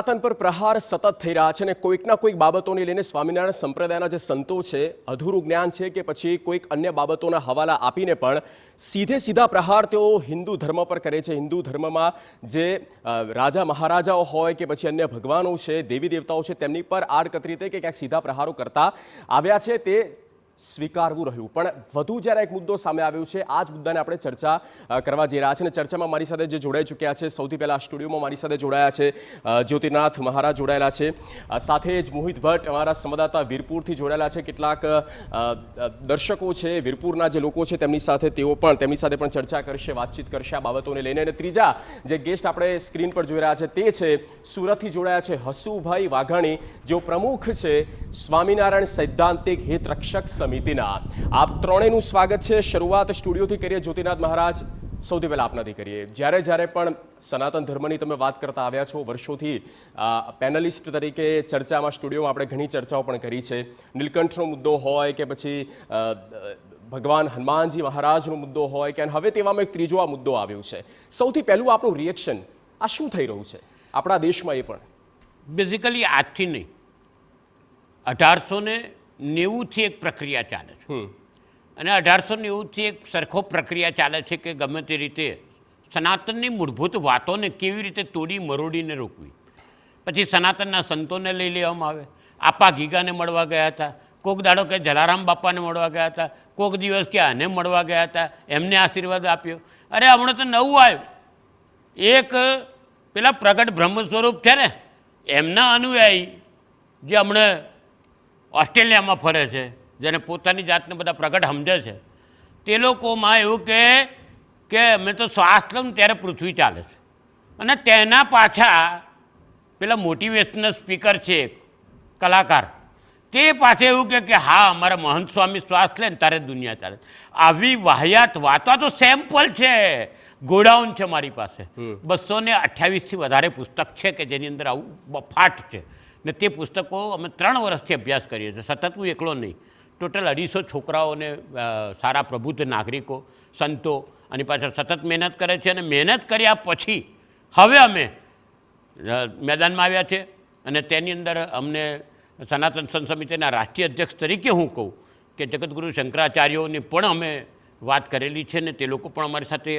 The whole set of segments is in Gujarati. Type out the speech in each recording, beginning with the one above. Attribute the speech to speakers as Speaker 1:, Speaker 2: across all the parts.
Speaker 1: સનાતન પર પ્રહાર સતત થઈ રહ્યા છે અને કોઈકના કોઈક બાબતોને લઈને સ્વામિનારાયણ સંપ્રદાયના જે સંતો છે અધૂરું જ્ઞાન છે કે પછી કોઈક અન્ય બાબતોના હવાલા આપીને પણ સીધા પ્રહાર તેઓ હિન્દુ ધર્મ પર કરે છે। હિન્દુ ધર્મમાં જે રાજા મહારાજાઓ હોય કે પછી અન્ય ભગવાનો છે, દેવી દેવતાઓ છે, તેમની પર આડકતરી રીતે કે ક્યાંક સીધા પ્રહારો કરતા આવ્યા છે તે સ્વીકારવું રહ્યું। પણ વધુ જ્યારે એક મુદ્દો સામે આવ્યો છે, આ જ મુદ્દાને આપણે ચર્ચા કરવા જઈ રહ્યા છે અને ચર્ચામાં મારી સાથે જે જોડાઈ ચૂક્યા છે, સૌથી પહેલાં સ્ટુડિયોમાં મારી સાથે જોડાયા છે જ્યોતિનાથ મહારાજ જોડાયેલા છે, સાથે જ મોહિત ભટ્ટ અમારા સંવાદદાતા વીરપુરથી જોડાયેલા છે, કેટલાક દર્શકો છે વીરપુરના જે લોકો છે તેમની સાથે પણ ચર્ચા કરશે, વાતચીત કરશે આ બાબતોને લઈને। અને ત્રીજા જે ગેસ્ટ આપણે સ્ક્રીન પર જોઈ રહ્યા છે તે છે સુરતથી જોડાયા છે હસુભાઈ વાઘાણી, જેઓ પ્રમુખ છે સ્વામિનારાયણ સૈદ્ધાંતિક હિતરક્ષક સમિતિના। આપ ત્રણેયનું સ્વાગત છે। શરૂઆત સ્ટુડિયોથી કરીએ જ્યોતિનાથ મહારાજ, સૌથી પહેલાં આપનાથી કરીએ। જ્યારે પણ સનાતન ધર્મની તમે વાત કરતા આવ્યા છો વર્ષોથી, પેનલિસ્ટ તરીકે ચર્ચામાં સ્ટુડિયોમાં આપણે ઘણી ચર્ચાઓ પણ કરી છે। નીલકંઠનો મુદ્દો હોય કે પછી ભગવાન હનુમાનજી મહારાજનો મુદ્દો હોય કે હવે તેવામાં એક ત્રીજો આ મુદ્દો આવ્યો છે। સૌથી પહેલું આપણું રિએક્શન આ શું થઈ રહ્યું છે આપણા દેશમાં? એ પણ
Speaker 2: બેઝિકલી આજથી નહીં, 1890થી એક પ્રક્રિયા ચાલે છે અને 1890થી એક સરખો પ્રક્રિયા ચાલે છે કે ગમે તે રીતે સનાતનની મૂળભૂત વાતોને કેવી રીતે તોડી મરોડીને રોકવી। પછી સનાતનના સંતોને લઈ લેવામાં આવે, આપા ગીગાને મળવા ગયા હતા, કોક દાડો કે જલારામ બાપાને મળવા ગયા હતા, કોક દિવસ કે આને મળવા ગયા હતા, એમને આશીર્વાદ આપ્યો। અરે હમણાં તો નવું આવ્યું, એક પેલા પ્રગટ બ્રહ્મ સ્વરૂપ છે ને એમના અનુયાયી જે હમણાં ઓસ્ટ્રેલિયામાં ફરે છે, જેને પોતાની જાતને બધા પ્રગટ સમજે છે, તે લોકોમાં એવું કે અમે તો શ્વાસ લઉં ત્યારે પૃથ્વી ચાલે છે અને તેના પાછા પેલા મોટિવેશનલ સ્પીકર છે કલાકાર, તે પાસે એવું કે હા અમારા મહંત સ્વામી શ્વાસ લે ને ત્યારે દુનિયા ચાલે। આવી વાહિયાત વાતો તો સેમ્પલ છે, ગોડાઉન છે મારી પાસે, 228થી વધારે પુસ્તક છે કે જેની અંદર આવું બફાટ છે ને તે પુસ્તકો અમે 3 વર્ષથી અભ્યાસ કરીએ છીએ, સતત હું એકલો નહીં, ટોટલ 250 છોકરાઓને સારા પ્રબુદ્ધ નાગરિકો સંતો આની પાછળ સતત મહેનત કરે છે અને મહેનત કર્યા પછી હવે અમે મેદાનમાં આવ્યા છે અને તેની અંદર અમને સનાતન સંત સમિતિના રાષ્ટ્રીય અધ્યક્ષ તરીકે હું કહું કે જગતગુરુ શંકરાચાર્યોની પણ અમે વાત કરેલી છે ને તે લોકો પણ અમારી સાથે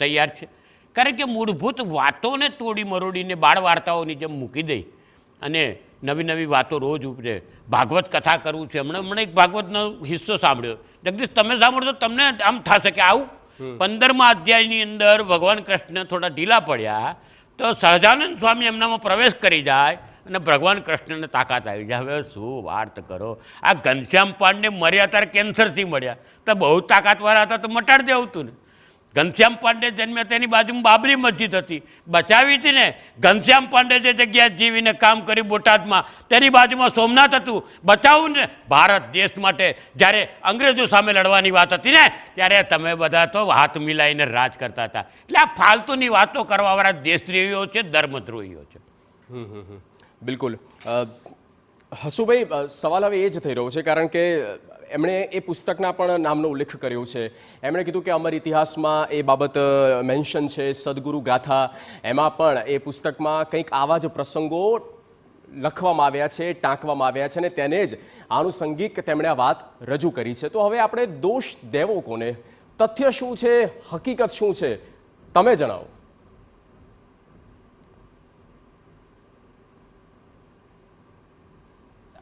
Speaker 2: તૈયાર છે, કારણ કે મૂળભૂત વાતોને તોડી મરોડીને બાળ વાર્તાઓની જેમ મૂકી દઈ અને નવી વાતો રોજ ઉપજે। ભાગવત કથા કરવું છે, હમણાં એક ભાગવતનો હિસ્સો સાંભળ્યો, જગદીશ તમે સાંભળો તો તમને આમ થશે કે આવું 15મા અધ્યાયની અંદર ભગવાન કૃષ્ણ થોડા ઢીલા પડ્યા તો સહજાનંદ સ્વામી એમનામાં પ્રવેશ કરી જાય અને ભગવાન કૃષ્ણને તાકાત આવી જાય। હવે શું વાત કરો, આ ઘનશ્યામ પાંડે મર્યા ત્યારે કેન્સરથી મળ્યા તો બહુ તાકાતવાળા હતા તો મટાડી દેવું હતું ને। ઘનશ્યામ પાંડે જન્મ્યા તેની બાજુમાં બાબરી મસ્જિદ હતી, બચાવી હતી ને। ઘનશ્યામ પાંડે જે જગ્યાએ જીવીને કામ કર્યું બોટાદમાં તેની બાજુમાં સોમનાથ હતું, બચાવું ને। ભારત દેશ માટે જ્યારે અંગ્રેજો સામે લડવાની વાત હતી ને ત્યારે તમે બધા તો હાથ મિલાઈને રાજ કરતા હતા। એટલે આ ફાલતુની વાતો કરવાવાળા દેશદ્રોહીઓ છે, ધર્મદ્રોહીઓ છે।
Speaker 1: બિલકુલ હસુભાઈ, સવાલ હવે એ જ થઈ રહ્યો છે કારણ કે એમણે એ પુસ્તકના પણ નામનો ઉલ્લેખ કર્યો છે। એમણે કીધું કે અમર ઇતિહાસમાં એ બાબત મેન્શન છે, સદગુરુ ગાથા, એમાં પણ એ પુસ્તકમાં કંઈક આવા જ પ્રસંગો લખવામાં આવ્યા છે, ટાંકવામાં આવ્યા છે અને તેને જ આનુષંગિક તેમણે આ વાત રજૂ કરી છે। તો હવે આપણે દોષ દેવો કોને? તથ્ય શું છે, હકીકત શું છે, તમે જણાવો।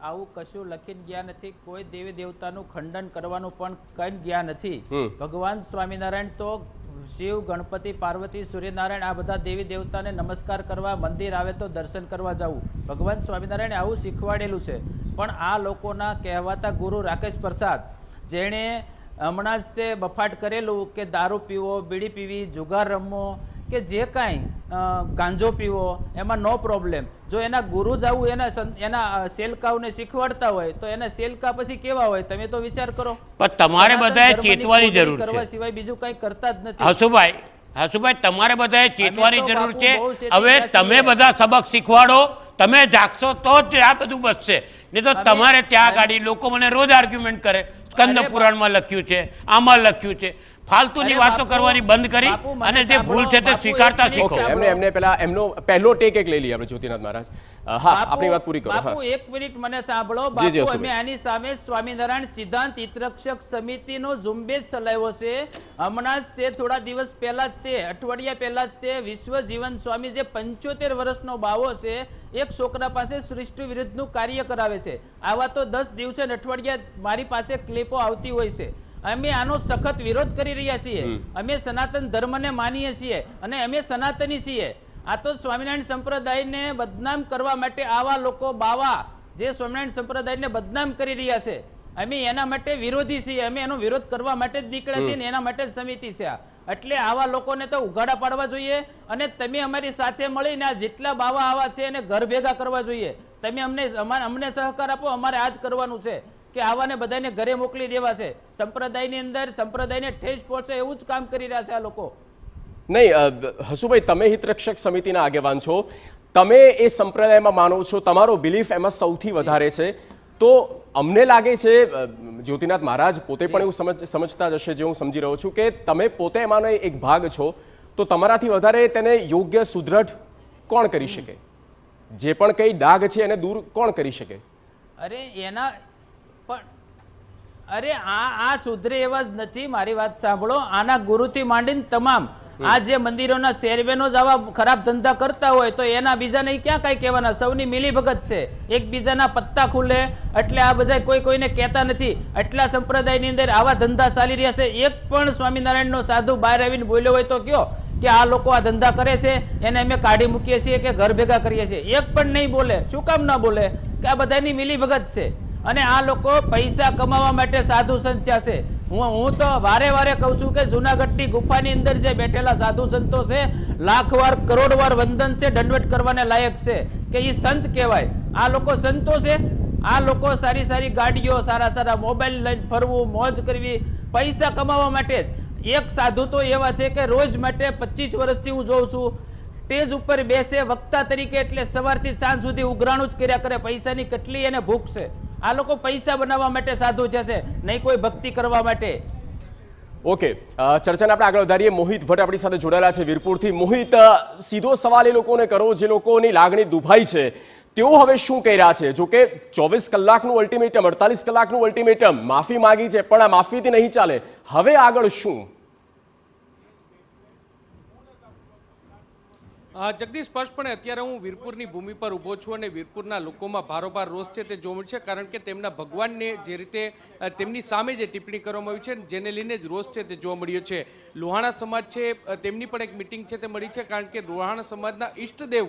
Speaker 3: આવું કશું લખીને ગયા નથી, કોઈ દેવી દેવતાનું ખંડન કરવાનું પણ કંઈ ગયા નથી। ભગવાન સ્વામિનારાયણ તો શિવ, ગણપતિ, પાર્વતી, સૂર્યનારાયણ આ બધા દેવી દેવતાને નમસ્કાર કરવા, મંદિર આવે તો દર્શન કરવા જવું, ભગવાન સ્વામિનારાયણે આવું શીખવાડેલું છે। પણ આ લોકોના કહેવાતા ગુરુ રાકેશ પ્રસાદ, જેણે હમણાં જ તે બફાટ કરેલું કે દારૂ પીવો, બીડી પીવી, જુગાર રમવો કે જે કાંઈ ગાંજો પીવો એમાં નો પ્રોબ્લેમ, જો એના ગુરુ જ આવું એના સેલકાઓને શીખવાડતા હોય તો એના સેલકા પછી કેવા હોય તમે તો વિચાર કરો।
Speaker 2: પણ તમારે બધાએ ચેતવાની જરૂર છે,
Speaker 3: કરવા સિવાય બીજું કંઈ કરતા જ નથી।
Speaker 2: હસુભાઈ તમારે બધાએ ચેતવાની જરૂર છે। હવે તમે બધા સબક શીખવાડો, તમે જાગશો તો જ આ બધું બચશે, નહીં તો તમારે ત્યાં ગાડી લોકો મને રોજ આર્ગ્યુમેન્ટ કરે, સ્કંદ પુરાણમાં લખ્યું છે, આમાં લખ્યું છે, ફાલતુની વાતો કરવાની બંધ કરી
Speaker 3: બાપુ, મને
Speaker 2: અને જે
Speaker 3: સાંભળો,
Speaker 2: ભૂલ છે તે
Speaker 3: બાપુ,
Speaker 2: સ્વીકારતા
Speaker 3: એક મિનિટ
Speaker 2: શીખો.
Speaker 1: ઓકે, એમને પેલા એમનો પહેલો ટેક એક લઈ લઈએ આપણે જ્યોતિનાથ મહારાજ. હા, આપણી વાત પૂરી કરો.
Speaker 3: બાપુ
Speaker 1: હા,
Speaker 3: એક મિનિટ મને સાંભળો.
Speaker 1: જી, જી,
Speaker 3: બાપુ,
Speaker 1: અશુભાઈ.
Speaker 3: અમે આની સામે સ્વામિનારાયણ સિદ્ધાંત હિતરક્ષક સમિતિનો ઝુંબેશ ચલાવ્યો છે. હમણાં જ તે થોડા દિવસ પહેલા જ તે અઠવાડિયા પહેલા જ તે વિશ્વ જીવન સ્વામી જે 75 વર્ષનો બાવો છે, એક છોકરા પાસે સૃષ્ટિ વિરુદ્ધનું કાર્ય કરાવે છે. આવા તો 10 દિવસે ને અઠવાડિયા મારી પાસે ક્લિપો આવતી હોય છે. અમે આનો સખત વિરોધ કરી રહ્યા છીએ. અમે સનાતન ધર્મને માનીએ છીએ અને અમે સનાતની છીએ. આ તો સ્વામિનારાયણ સંપ્રદાયને બદનામ કરવા માટે આવા લોકો બાવા જે સ્વામિનારાયણ સંપ્રદાયને બદનામ કરી રહ્યા છે, અમે એના માટે વિરોધી છીએ. અમે એનો વિરોધ કરવા માટે જ નીકળ્યા છીએ ને એના માટે જ સમિતિ છે આ. એટલે આવા લોકોને તો ઉઘાડા પાડવા જોઈએ અને તમે અમારી સાથે મળીને આ જેટલા બાવા આવા છે એને ઘર ભેગા કરવા જોઈએ. તમે અમને સહકાર આપો. અમારે આ જ કરવાનું છે કે આવાને બધાને ઘરે મોકલી દેવા છે. સંપ્રદાયની અંદર સંપ્રદાયને ઠેસ પહોંચે એવું જ કામ કરી રહ્યા છે આ લોકો.
Speaker 1: નહીં, હસુભાઈ, તમે હિતરક્ષક સમિતિના આગેવાન છો, તમે એ સંપ્રદાયમાં માનો છો, તમારો બિલીફ એમાં સૌથી વધારે છે. તો અમને લાગે છે જ્યોતિનાથ મહારાજ પોતે પણ એવું સમજતા જ હશે, જે હું સમજી રહ્યો છું, કે તમે પોતે એમાંનો એક ભાગ છો. તો તમારાથી વધારે તેને યોગ્ય સુદ્રઢ કોણ કરી શકે? જે પણ કંઈ ડાઘ છે એને દૂર કોણ કરી શકે?
Speaker 3: અરે એના પણ અરે આ સુધરે એવા જ નથી. મારી વાત સાંભળો. આના ગુરુથી માંડીને તમામ આ જે મંદિરોના ચેરમેનો જ આવા ખરાબ ધંધા કરતા હોય તો એના બીજાને ક્યાં કઈ કહેવાના? સૌની મિલીભગત છે, એકબીજાના પત્તા ખુલે એટલે આ બધા કોઈને કહેતા નથી. એટલા સંપ્રદાયની અંદર આવા ધંધા ચાલી રહ્યા છે. એક પણ સ્વામિનારાયણનો સાધુ બહાર આવીને બોલ્યો હોય તો કયો કે આ લોકો આ ધંધા કરે છે એને અમે કાઢી મૂકીએ છીએ કે ઘર ભેગા કરીએ છીએ? એક પણ નહીં બોલે. શું કામ ના બોલે? કે આ બધાની મિલીભગત છે અને આ લોકો પૈસા કમાવા માટે સાધુ સંત થયા છે. હું તો વારે વારે કહું છું કે જુનાગઢની ગુફાની અંદર જે બેઠેલા સાધુ સંતો છે, લાખ વાર કરોડ વાર વંદન છે, દંડવત કરવાને લાયક છે કે એ સંત કહેવાય. આ લોકો સંતો છે? આ લોકો સારી સારી ગાડીઓ, સારા સારા મોબાઈલ લઈને ફરવું, મોજ કરવી, પૈસા કમાવા માટે જ. એક સાધુ તો એવા છે કે રોજ માટે 25 વર્ષથી હું જોઉં છું સ્ટેજ ઉપર બેસે વક્તા તરીકે, એટલે સવારથી સાંજ સુધી ઉઘરાણું જ કર્યા કરે. પૈસાની કેટલી એને ભૂખ છે. આ લોકો પૈસા બનાવવા માટે સાધુ છે, નહીં કોઈ ભક્તિ કરવા માટે.
Speaker 1: ઓકે, ચર્ચાને આપણે આગળ વધારીએ. મોહિત ભટ્ટ આપણી સાથે જોડાયેલા છે વીરપુરથી. મોહિત, સીધો સવાલ એ લોકોને કરો જે લોકોની લાગણી દુભાઈ છે. તેઓ હવે શું કહી રહ્યા છે? જો કે 24 કલાકનું અલ્ટિમેટમ, 48 કલાકનું અલ્ટિમેટમ, માફી માંગી છે, પણ આ માફીથી નહીં ચાલે. હવે આગળ શું?
Speaker 4: જગદીશ, સ્પષ્ટપણે અત્યારે હું વીરપુરની ભૂમિ પર ઊભો છું અને વીરપુરના લોકોમાં ભારોભાર રોષ છે તે જોવા મળશે. કારણ કે તેમના ભગવાનને જે રીતે તેમની સામે જે ટિપ્પણી કરવામાં આવી છે જેને લઈને જ રોષ છે તે જોવા મળ્યો છે. લોહાણા સમાજ છે તેમની પણ એક મિટિંગ છે તે મળી છે, કારણ કે લોહાણા સમાજના ઈષ્ટદેવ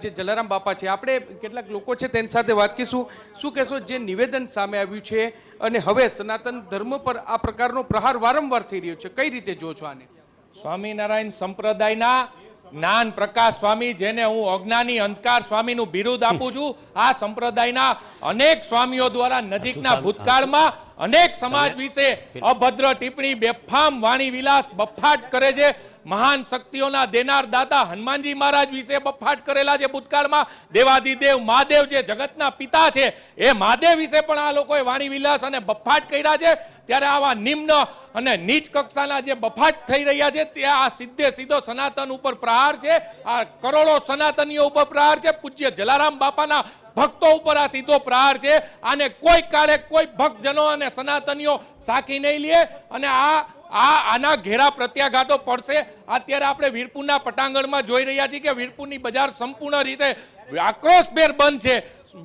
Speaker 4: જે જલારામ બાપા છે, આપણે કેટલાક લોકો છે તેની સાથે વાત કરીશું. શું કહેશો, જે નિવેદન સામે આવ્યું છે અને હવે સનાતન ધર્મ પર આ પ્રકારનો પ્રહાર વારંવાર થઈ રહ્યો છે, કઈ રીતે જો છો આને?
Speaker 5: સ્વામિનારાયણ સંપ્રદાયના જ્ઞાન પ્રકાશ સ્વામી, જેને હું અજ્ઞાની અંધકાર સ્વામીનું બિરુદ આપું છું, આ સંપ્રદાયના અનેક સ્વામીઓ દ્વારા નજીકના ભૂતકાળમાં અનેક સમાજ વિશે અભદ્ર ટિપ્પણી, બેફામ વાણી વિલાસ, બફાટ કરે છે. મહાન શક્તિઓના દેનાર દાતા હનુમાનજી મહારાજ વિશે બફાટ કરેલા છે ભૂતકાળમાં. દેવાદિદેવ મહાદેવ જે જગતના પિતા છે એ મહાદેવ વિશે પણ આ લોકોએ વાણી વિલાસ અને બફાટ કર્યા છે. ત્યારે આવા નિમ્ન અને નીચ કક્ષાના જે બફાટ થઈ રહ્યા છે તે આ સીધો સનાતન ઉપર પ્રહાર છે. આ કરોડો સનાતનીઓ ઉપર પ્રહાર છે. પૂજ્ય જલારામ બાપાના ભક્તો ઉપર આ સીધો પ્રહાર છે. આને કોઈ કાળે કોઈ ભક્તજનો અને સનાતનીઓ સાકી નહીં લે અને આના ઘેરા પ્રત્યાઘાતો પડશે. અત્યારે આપણે વીરપુરના પટાંગણમાં જોઈ રહ્યા છીએ કે વીરપુરની બજાર સંપૂર્ણ રીતે આક્રોશભેર બંધ છે.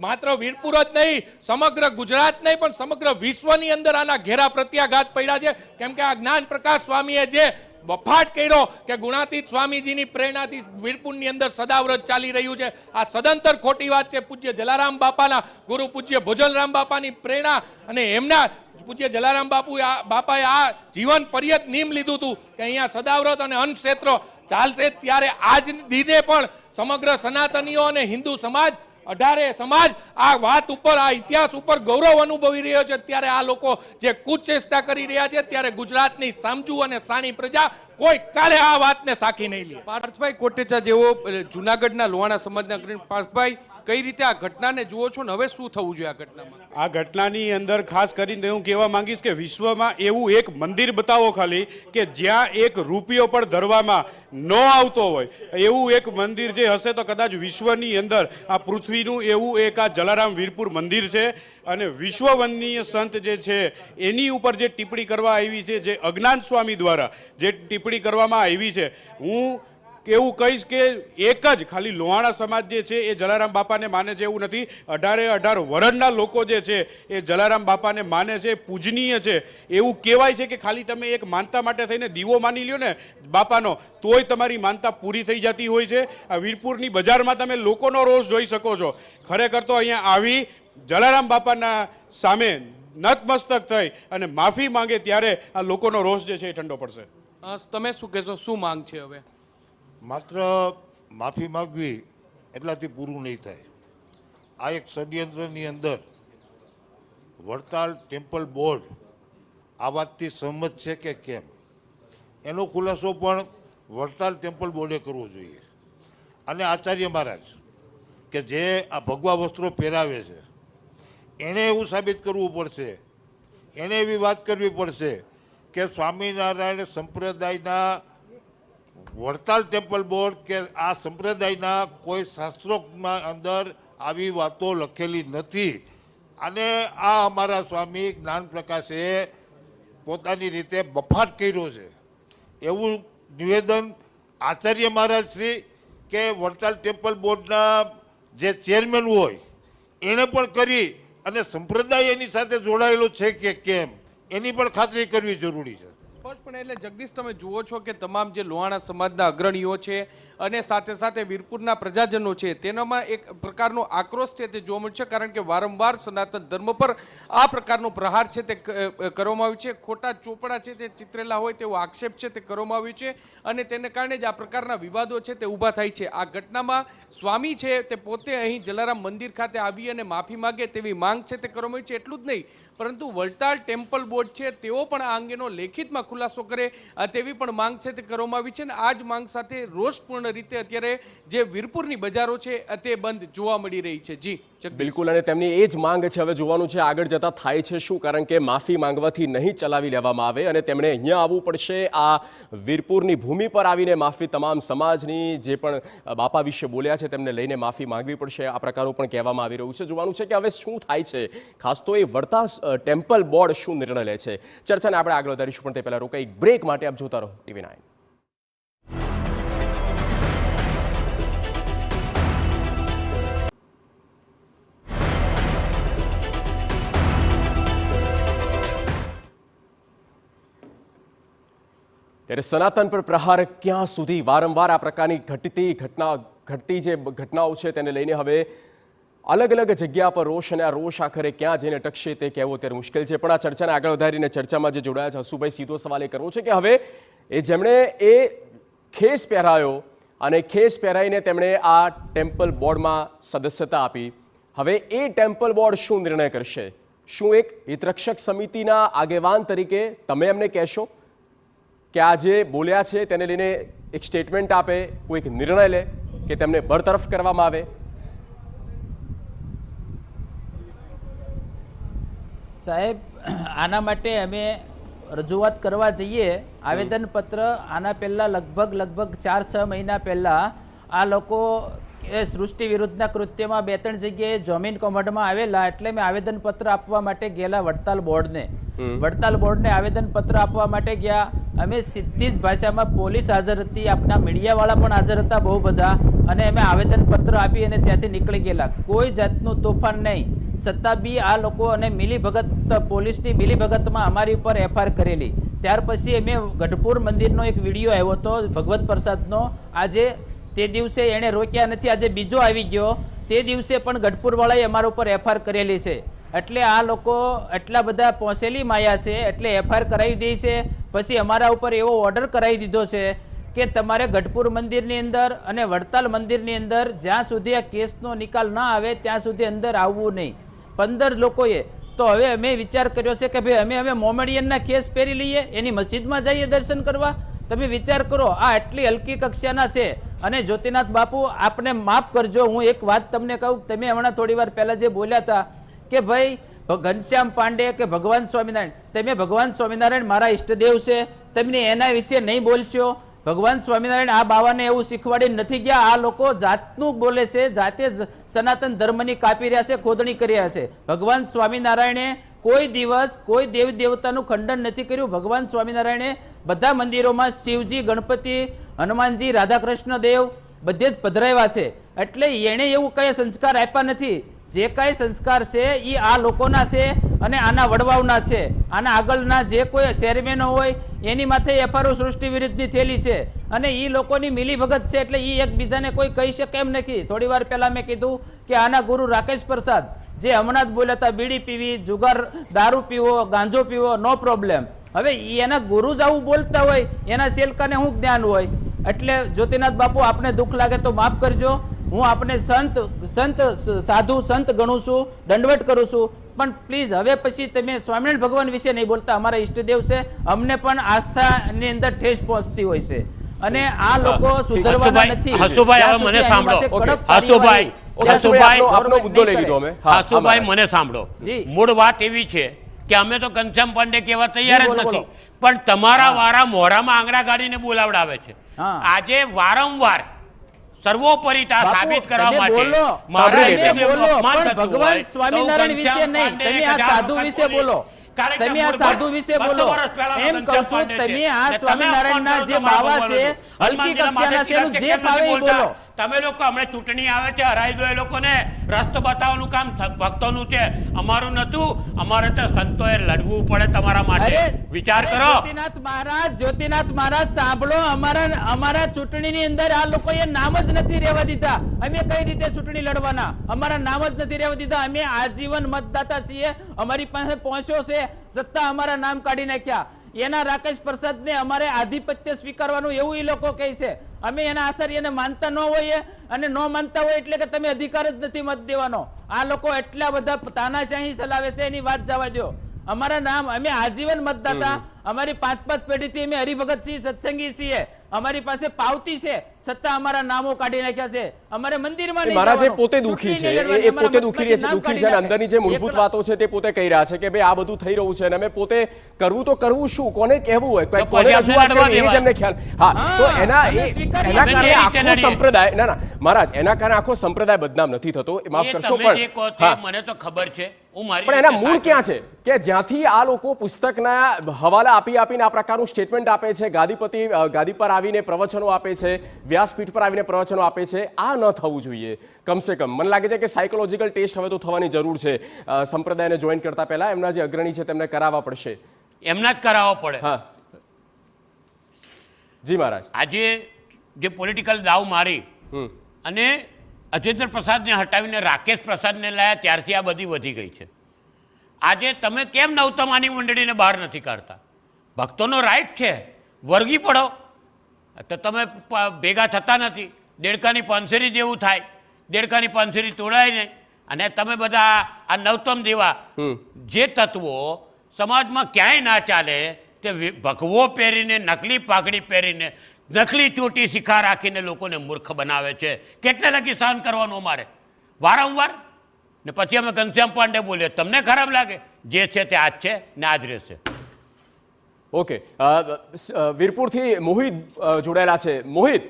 Speaker 5: માત્ર વીરપુર જ નહીં, સમગ્ર ગુજરાત નહીં પણ સમગ્ર વિશ્વની અંદર આના ઘેરા પ્રત્યાઘાત પડ્યા છે. કેમ કે આ જ્ઞાન પ્રકાશ સ્વામીએ જે બફાટ કર્યો કે ગુણાતીત સ્વામીજીની પ્રેરણાથી વીરપુરની અંદર સદાવ્રત ચાલી રહ્યું છે, આ સદંતર ખોટી વાત છે. પૂજ્ય જલારામ બાપાના ગુરુ પૂજ્ય ભોજનરામ બાપાની પ્રેરણા અને એમના પૂજ્ય જલારામ બાપાએ આ જીવન પર્યત નિયમ લીધું હતું કે અહીંયા સદાવ્રત અને અન્ન ક્ષેત્ર ચાલશે. ત્યારે આજ દિને પણ સમગ્ર સનાતનીઓ અને હિન્દુ સમાજ 18 સમાજ આ વાત ઉપર, આ ઇતિહાસ ઉપર ગૌરવ અનુભવી રહ્યો છે. ત્યારે આ લોકો જે કુચેષ્ટા કરી રહ્યા છે ત્યારે ગુજરાતની સમજુ અને સાણી પ્રજા કોઈ કાલે આ વાતને સાખી નહીં લે.
Speaker 4: પાર્થભાઈ કોટેચા જેવો જુનાગઢના લોહાણા સમાજના અગ્રણી પાર્થભાઈ, કઈ રીતે આ ઘટનાને જુઓ છો ને હવે શું થવું જોઈએ આ ઘટનામાં?
Speaker 6: આ ઘટનાની અંદર ખાસ કરીને હું કહેવા માંગીશ કે વિશ્વમાં એવું એક મંદિર બતાવો ખાલી કે જ્યાં એક રૂપિયો પણ ધરવામાં ન આવતો હોય એવું એક મંદિર જે હશે તો કદાચ વિશ્વની અંદર આ પૃથ્વીનું એવું એક આ જલારામ વીરપુર મંદિર છે. અને વિશ્વવંદનીય સંત જે છે એની ઉપર જે ટિપ્પણી કરવા આવી છે, જે અજ્ઞાન સ્વામી દ્વારા જે ટિપ્પણી કરવામાં આવી છે, હું એવું કહીશ કે એક જ ખાલી લોહાણા સમાજ જે છે એ જલારામ બાપાને માને છે એવું નથી. 18 વર્ષના લોકો જે છે એ જલારામ બાપાને માને છે, પૂજનીય છે. એવું કહેવાય છે કે ખાલી તમે એક માનતા માટે થઈને દીવો માની લ્યો ને બાપાનો તોય તમારી માનતા પૂરી થઈ જતી હોય છે. આ વીરપુરની બજારમાં તમે લોકોનો રોષ જોઈ શકો છો. ખરેખર તો અહીંયા આવી જલારામ બાપાના સામે નતમસ્તક થઈ અને માફી માંગે ત્યારે આ લોકોનો રોષ જે છે એ ઠંડો પડશે.
Speaker 4: તમે શું કહેશો, શું માંગ છે હવે?
Speaker 7: માત્ર માફી માગવી એટલાથી પૂરું નહીં થાય. આ એક ષડયંત્રની અંદર વડતાલ ટેમ્પલ બોર્ડ આ વાતથી સહમત છે કે કેમ એનો ખુલાસો પણ વડતાલ ટેમ્પલ બોર્ડે કરવો જોઈએ. અને આચાર્ય મહારાજ કે જે આ ભગવા વસ્ત્રો પહેરાવે છે એણે એવું સાબિત કરવું પડશે, એણે એવી વાત કરવી પડશે કે સ્વામિનારાયણ સંપ્રદાયના વડતાલ ટેમ્પલ બોર્ડ કે આ સંપ્રદાયના કોઈ શાસ્ત્રોમાં અંદર આવી વાતો લખેલી નથી. અને આ અમારા સ્વામી જ્ઞાન પ્રકાશે પોતાની રીતે બફાટ કર્યો છે એવું નિવેદન આચાર્ય મહારાજ શ્રી કે વડતાલ ટેમ્પલ બોર્ડના જે ચેરમેન હોય એણે પણ કરી અને સંપ્રદાય એની સાથે જોડાયેલો છે કે કેમ એની પણ ખાતરી કરવી જરૂરી છે.
Speaker 4: સ્પષ્ટપણે એટલે જગદીશ તમે જુઓ છો કે તમામ જે લોહાણા સમાજના અગ્રણીઓ છે અને સાથે સાથે વીરપુરના પ્રજાજનો છે તેનામાં એક પ્રકારનો આક્રોશ છે તે જોવા મળશે. કારણ કે વારંવાર સનાતન ધર્મ પર આ પ્રકારનો પ્રહાર છે તે કરવામાં આવ્યો છે, ખોટા ચોપડા છે તે ચિતરેલા હોય તેવો આક્ષેપ છે તે કરવામાં આવ્યો છે અને તેને કારણે જ આ પ્રકારના વિવાદો છે તે ઊભા થાય છે. આ ઘટનામાં સ્વામી છે તે પોતે અહીં જલારામ મંદિર ખાતે આવી અને માફી માગે તેવી માંગ છે તે કરવામાં આવી છે. એટલું જ નહીં પરંતુ વડતાલ ટેમ્પલ બોર્ડ છે તેઓ પણ આ અંગેનો લેખિતમાં ખુલાસો કરે તેવી પણ માંગ છે તે કરવામાં આવી છે. અને આ જ માંગ સાથે રોષપૂર્ણ રીતે અત્યારે જે વીરપુરની બજારો છે તે બંધ જોવા મળી રહી છે. જી
Speaker 1: બિલકુલ, અને તેમની એ જ માંગ છે. હવે જોવાનું છે આગળ જતા થાય છે શું, કારણ કે માફી માંગવાથી નહીં ચલાવી લેવામાં આવે અને તેમણે અહીંયા આવવું પડશે. આ વીરપુરની ભૂમિ પર આવીને માફી તમામ સમાજની જે પણ બાપા વિશે બોલ્યા છે તેમને લઈને માફી માંગવી પડશે. આ પ્રકારનું પણ કહેવામાં આવી રહ્યું છે. જોવાનું છે કે હવે શું થાય છે, ખાસ તો એ વડતાલ ટેમ્પલ બોર્ડ શું નિર્ણય લે છે. ચર્ચાને આપણે આગળ વધારીશું પણ તે પહેલાં રોકાઈ બ્રેક માટે આપ જોતા રહો TV9. ત્યારે સનાતન પર પ્રહાર ક્યાં સુધી? વારંવાર આ પ્રકારની ઘટતી જે ઘટનાઓ છે તેને લઈને હવે અલગ અલગ જગ્યા પર રોષ, અને આ રોષ આખરે ક્યાં જઈને ટકશે તે કહેવો અત્યારે મુશ્કેલ છે. પણ આ ચર્ચાને આગળ વધારીને ચર્ચામાં જે જોડાયા છે હસુભાઈ, સીધો સવાલ એ કરવો છે કે હવે જેમણે એ ખેસ પહેરાયો અને ખેસ પહેરાઈને તેમણે આ ટેમ્પલ બોર્ડમાં સદસ્યતા આપી, હવે એ ટેમ્પલ બોર્ડ શું નિર્ણય કરશે? શું એક હિતરક્ષક સમિતિના આગેવાન તરીકે તમે એમને કહેશો કે આ જે બોલ્યા છે તેને લઈને એક સ્ટેટમેન્ટ આપે, કોઈક નિર્ણય લે કે તેમને બરતરફ કરવામાં આવે?
Speaker 3: સાહેબ, આના માટે અમે રજૂઆત કરવા જઈએ આવેદનપત્ર આના પહેલાં લગભગ 4-6 મહિના પહેલાં આ લોકો એ સૃષ્ટિ વિરુદ્ધના કૃત્યમાં 2-3 જગ્યાએ જમીન કૌભાંડમાં આવેલા, એટલે મેં આવેદનપત્ર આપવા માટે ગયેલા વડતાલ બોર્ડને આવેદનપત્ર આપવા માટે ગયા. અમે સીધી જ ભાષામાં, પોલીસ હાજર હતી, આપણા મીડિયાવાળા પણ હાજર હતા બહુ બધા, અને અમે આવેદનપત્ર આપી અને ત્યાંથી નીકળી ગયેલા. કોઈ જાતનું તોફાન નહીં, છતાં બી આ લોકો અને મિલીભગત, પોલીસની મિલીભગતમાં અમારી ઉપર FIR કરેલી. ત્યાર પછી અમે ગઢપુર મંદિરનો એક વિડીયો આવ્યો હતો ભગવત પ્રસાદનો. આજે તે દિવસે એણે રોક્યા નથી, આજે બીજો આવી ગયો. તે દિવસે પણ ગઢપુરવાળાએ અમારા ઉપર FIR કરેલી છે. એટલે આ લોકો એટલા બધા પહોંચેલી માયા છે, એટલે FIR કરાવી દે છે. પછી અમારા ઉપર એવો ઓર્ડર કરાવી દીધો છે કે તમારે ગઢપુર મંદિરની અંદર અને વડતાલ મંદિરની અંદર જ્યાં સુધી આ કેસનો નિકાલ ના આવે ત્યાં સુધી અંદર આવવું નહીં. 15 લોકોએ. તો હવે અમે વિચાર કર્યો છે કે ભાઈ અમે મોમેડિયનના કેસ પહેરી લઈએ, એની મસ્જિદમાં જઈએ દર્શન કરવા. તમે વિચાર કરો, આ આટલી હલકી કક્ષાના છે અને જ્યોતિનાથ બાપુ આપને માફ કરજો, હું એક વાત તમને કહું. તમે હમણાં થોડી વાર પહેલા જે બોલ્યા હતા કે ભાઈ ઘનશ્યામ પાંડે કે ભગવાન સ્વામિનારાયણ, તમે ભગવાન સ્વામિનારાયણ મારા ઈષ્ટદેવ છે, તમે એના વિશે નહીં બોલશો. ભગવાન સ્વામિનારાયણ આ બાવાને એવું શીખવાડી નથી ગયા. આ લોકો જાતનું બોલે છે, જાતે જ સનાતન ધર્મની કાપી રહ્યા છે, ખોદણી કરી રહ્યા છે. ભગવાન સ્વામિનારાયણે કોઈ દિવસ કોઈ દેવ દેવતાનું ખંડન નથી કર્યું. ભગવાન સ્વામિનારાયણે બધા મંદિરોમાં શિવજી, ગણપતિ, હનુમાનજી, રાધાકૃષ્ણ દેવ બધે જ પધરાવ્યા છે. એટલે એણે એવું કઈ સંસ્કાર આપ્યા નથી. જે કઈ સંસ્કાર છે એ આ લોકોના છે અને આના વડવાઓના છે. આના આગળના જે કોઈ ચેરમેનો હોય એની માથે એફઆરઓ સૃષ્ટિ વિરુદ્ધની થયેલી છે અને એ લોકોની મિલીભગત છે. એટલે એ એકબીજાને કોઈ કહી શકે એમ નથી. થોડી વાર પહેલા મેં કીધું કે આના ગુરુ રાકેશ પ્રસાદ જે હમણાં જ બોલ્યા હતા, બીડી પીવી, જુગાર, દારૂ પીવો, ગાંજો પીવો, નો પ્રોબ્લેમ. હવે એના ગુરુ જ આવું બોલતા હોય, એના સેલકાને શું જ્ઞાન હોય? એટલે જ્યોતિનાથ બાપુ, આપને દુઃખ લાગે તો માફ કરજો. હું આપને સંત સાધુ સંત ગણું છું, દંડવટ કરું છું, પણ પ્લીઝ હવે પછી તમે સ્વામિનારાયણ ભગવાન વિશે નહીં બોલતા. અમારા ઈષ્ટદેવ છે, અમને પણ આસ્થાની અંદર ઠેસ પહોંચતી હોય છે અને આ લોકો સુધરવાના નથી.
Speaker 2: હસુભાઈ, હવે મને સાંભળો. હસુભાઈ,
Speaker 1: આપનો મુદ્દો લઈ લીધો અમે.
Speaker 2: હસુભાઈ, મને સાંભળો. મૂળ વાત એવી છે કે અમે તો ઘનશ્યામ પાંડે કહેવા તૈયાર જ નથી, પણ તમારા વારા મોઢામાં આંગળા ગાડીને બોલાવડાવે છે. આજે વારંવાર સર્વોપરિતા સાબિત કરવા માટે
Speaker 3: ભગવાન સ્વામિનારાયણ વિશે નહીં, તમે આ સાધુ વિશે બોલો. તમે આ સાધુ વિશે બોલો. એમ કહું છું, તમે આ સ્વામિનારાયણના જે બાવા છે, હલકી કક્ષાના છે, એનું જે ભાવે એ બોલો.
Speaker 2: તમે લોકો હમણાં ચૂંટણી આવે છે, હરાઈ દો એ લોકોને. રસ્તો બતાવવાનું કામ ભક્તોનું છે, અમારું નતું. અમારે તો સંતોએ લડવું પડે તમારા માટે. વિચાર કરો.
Speaker 3: જ્યોતિનાથ મહારાજ સાંભળો, અમારા ચૂંટણીની અંદર આ લોકોએ નામ જ નથી રહેવા દીધા. અમે કઈ રીતે ચૂંટણી લડવાના? અમારા નામ જ નથી રહેવા દીધા. અમે આજીવન મતદાતા છીએ, અમારી પાસે પહોંચ્યો છે, છતાં અમારા નામ કાઢી નાખ્યા. એના રાકેશ પ્રસાદને અમારે આધિપત્ય સ્વીકારવાનું એવું એ લોકો કહે છે. અમે એના આચાર્યને માનતા ન હોઈએ અને ન માનતા હોય એટલે કે તમે અધિકાર જ નથી મત દેવાનો. આ લોકો એટલા બધા તાનાશાહી ચલાવે છે, એની વાત જવા દો. અમારા નામ, અમે આજીવન મતદાતા, અમારી 5-5 પેઢીથી અમે હરિભગત છીએ, સત્સંગી છીએ, અમારી પાસે પાવતી છે, છતાં અમારા નામો કાઢી નાખ્યા છે. અમારે મંદિરમાં નહીં
Speaker 1: મહારાજ
Speaker 3: જવાનું.
Speaker 1: પોતે દુખી છે, એ પોતે દુખી છે અને અંદરની જે મૂળભૂત વાતો છે તે પોતે કહી રહ્યા છે કે ભાઈ આ બધું થઈ રહ્યું છે અને અમે પોતે કરવું તો કરવું શું, કોને કહેવું હોય, કોને રજૂઆત કરવી એ જ એમને ખ્યાલ. હા, તો એના કારણે આખો સંપ્રદાય, ના ના મહારાજ, એના કારણે આખો સંપ્રદાય બદનામ નથી થતો, માફ કરશો, પણ
Speaker 2: મને તો ખબર છે.
Speaker 1: પણ એના મૂળ ક્યાં છે કે જ્યાંથી આ લોકો પુસ્તકના હવાલા આપીને આ પ્રકારનું સ્ટેટમેન્ટ આપે છે, ગાદી પર આવીને પ્રવચનો આપે છે, વ્યાસપીઠ પર આવીને પ્રવચનો આપે છે. આ ન થવું જોઈએ. કમસે કમ મને લાગે છે કે સાયકોલોજીકલ ટેસ્ટ હવે તો થવાની જરૂર છે. સંપ્રદાયને જોઈન કરતા પહેલા એમના જે અગ્રણી છે તેમને કરાવવા પડશે.
Speaker 2: એમના જ કરાવવા પડે.
Speaker 1: હા જી મહારાજ.
Speaker 2: આજે જે પોલિટિકલ દાવ મારી અને અજેન્દ્ર પ્રસાદને હટાવીને રાકેશ પ્રસાદને લાયા, ત્યારથી આ બધી વધી ગઈ છે. આજે તમે કેમ નવતમાની મંડળીને બહાર નથી કાઢતા? ભક્તોનો રાઈટ છે, વર્ગી પડો. તો તમે ભેગા થતા નથી. દેડકાની પાંસરી જેવું થાય, દેડકાની પાંસરી તોડાય નહીં. અને તમે બધા આ નવતમ જેવા જે તત્વો સમાજમાં ક્યાંય ના ચાલે તે ભગવો પહેરીને, નકલી પાઘડી પહેરીને, નકલી ચોટી શિખા રાખીને લોકોને મૂર્ખ બનાવે છે. કેટલે લગી સહન કરવાનું અમારે વારંવાર? ને પછી અમે ઘનશ્યામ પાંડે બોલીએ, તમને ખરાબ લાગે? જે છે તે આજ છે ને આજ રહેશે.
Speaker 1: ઓકે, વીરપુરથી મોહિત જોડાયેલા છે. મોહિત,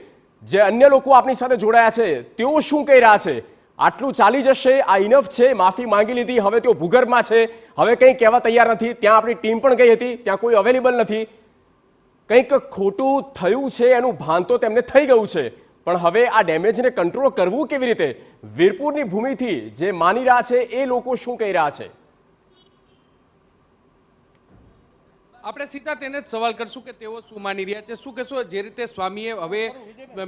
Speaker 1: જે અન્ય લોકો આપની સાથે જોડાયા છે તેઓ શું કહી રહ્યા છે? આટલું ચાલી જશે, આ ઇનફ છે, માફી માંગી લીધી, હવે તેઓ ભૂગર્ભમાં છે, હવે કંઈ કહેવા તૈયાર નથી. ત્યાં આપણી ટીમ પણ ગઈ હતી, ત્યાં કોઈ અવેલેબલ નથી. કંઈક ખોટું થયું છે એનું ભાન તો તેમને થઈ ગયું છે, પણ હવે આ ડેમેજને કંટ્રોલ કરવું કેવી રીતે? વીરપુરની ભૂમિથી જે માની રહ્યા છે એ લોકો શું કહી રહ્યા છે?
Speaker 4: આપણે સીધા તેને જ સવાલ કરશું કે તેઓ શું માની રહ્યા છે. શું કહેશો? જે રીતે સ્વામીએ હવે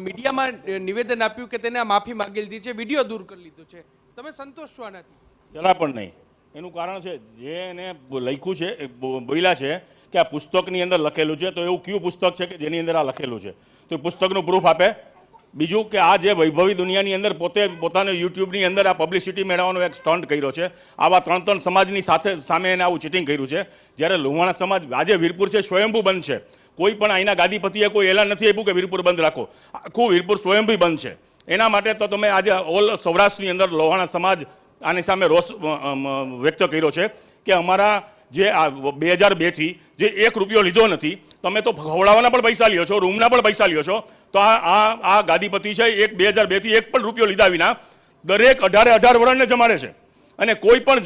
Speaker 4: મીડિયામાં નિવેદન આપ્યું કે તેને માફી માંગી લીધી છે, વિડીયો દૂર કરી લીધો છે, તમે સંતોષ છો આનાથી?
Speaker 8: જરા પણ નહીં. એનું કારણ છે જે એને લખ્યું છે, બોલ્યા છે કે આ પુસ્તકની અંદર લખેલું છે, તો એવું કયું પુસ્તક છે કે જેની અંદર આ લખેલું છે? તો એ પુસ્તકનું પ્રૂફ આપે. બીજું કે આ જે વૈભવી દુનિયાની અંદર પોતાને યુટ્યુબની અંદર આ પબ્લિસિટી મેળવવાનો એક સ્ટન્ટ કર્યો છે. આવા 3 સમાજની સામે એને આવું ચીટિંગ કર્યું છે. જ્યારે લોહાણા સમાજ આજે વીરપુર છે સ્વયંભૂ બંધ છે, કોઈ પણ અહીંના ગાદીપતિએ કોઈ એલાન નથી આપ્યું કે વીરપુર બંધ રાખો. આખું વીરપુર સ્વયંભી બંધ છે. એના માટે તો તમે આજે ઓલ સૌરાષ્ટ્રની અંદર લોહાણા સમાજ આની સામે રોષ વ્યક્ત કર્યો છે કે અમારા જે 2002થી જે 1 રૂપિયો લીધો નથી, તમે તો ખવડાવવાના પણ પૈસા લ્યો છો, રૂમના પણ પૈસા લ્યો છો, તો આ ગાદીપતિ છે 2002થી 1 પણ રૂપિયો લીધા વિના દરેક 18 વર્ષને જમાડે છે. અને કોઈ પણ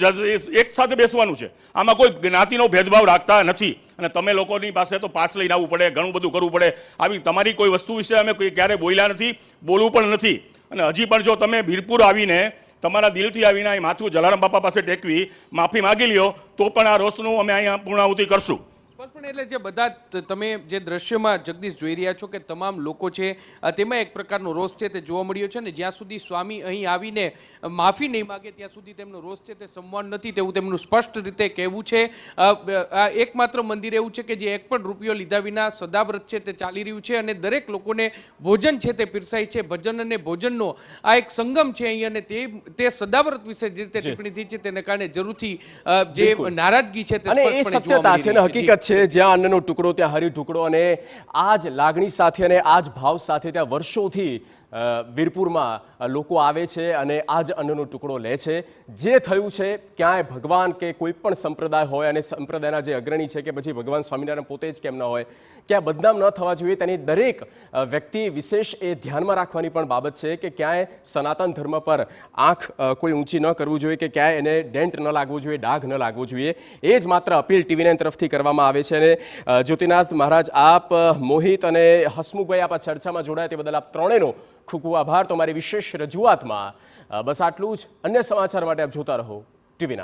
Speaker 8: એક સાથે બેસવાનું છે. આમાં કોઈ જ્ઞાતિનો ભેદભાવ રાખતા નથી. અને તમે લોકોની પાસે તો પાસ લઈને આવવું પડે, ઘણું બધું કરવું પડે. આવી તમારી કોઈ વસ્તુ વિશે અમે ક્યારે બોલ્યા નથી, બોલવું પણ નથી. અને હજી પણ જો તમે વીરપુર આવીને તમારા દિલથી આવીને અહીં માથું જલારામ બાપા પાસે ટેકવી માફી માગી લ્યો તો પણ આ રોષનું અમે અહીંયા પૂર્ણાહુતિ કરશું.
Speaker 4: પણ એટલે જે બધા તમે જે દ્રશ્યમાં જગદીશ જોઈ રહ્યા છો કે તમામ લોકો છે તેમાં એક પ્રકારનો રોષ છે તે જોવા મળ્યો છે. ને જ્યાં સુધી સ્વામી અહીં આવીને માફી નહીં માગે ત્યાં સુધી તેમનો રોષ છે તે સંવાદ નથી, તેવું તેમનું સ્પષ્ટ રીતે કહેવું છે. આ એકમાત્ર મંદિર એવું છે કે જે 1 પણ રૂપિયો લીધા વિના સદાવ્રત છે તે ચાલી રહ્યું છે અને દરેક લોકોને ભોજન છે તે પીરસાય છે. ભજન અને ભોજનનો આ એક સંગમ છે અહીં અને તે સદાવ્રત વિશે જે રીતે ટિપ્પણી થઈ છે તેને કારણે જરૂરથી જે નારાજગી છે તે
Speaker 1: અને એ સત્યતા છે ને હકીકત છે. જ્યાં અન્નનો ટુકડો ત્યાં હરી ટુકડો, અને આ જ લાગણી સાથે અને આ જ ભાવ સાથે ત્યાં વર્ષોથી વીરપુરમાં લોકો આવે છે અને આ જ અન્નનો ટુકડો લે છે. જે થયું છે ક્યાંય ભગવાન કે કોઈ પણ સંપ્રદાય હોય અને સંપ્રદાયના જે અગ્રણી છે કે પછી ભગવાન સ્વામિનારાયણ પોતે જ કેમ ન હોય, ક્યાં બદનામ ન થવા જોઈએ તેની દરેક વ્યક્તિ વિશેષ એ ધ્યાનમાં રાખવાની પણ બાબત છે કે ક્યાંય સનાતન ધર્મ પર આંખ કોઈ ઊંચી ન કરવું જોઈએ કે ક્યાંય એને ડેન્ટ ન લાગવું જોઈએ, ડાઘ ન લાગવું જોઈએ. એ જ માત્ર અપીલ TV9 તરફથી કરવામાં આવે છે. અને જ્યોતિનાથ મહારાજ, આપ, મોહિત અને હસમુખભાઈ આપ આ ચર્ચામાં જોડાયા તે બદલ આપ ત્રણેયનો ખૂબ ખૂબ આભાર. તમારી વિશેષ રજૂઆતમાં બસ આટલું જ. અન્ય સમાચાર માટે આપ જોતા રહો TV9.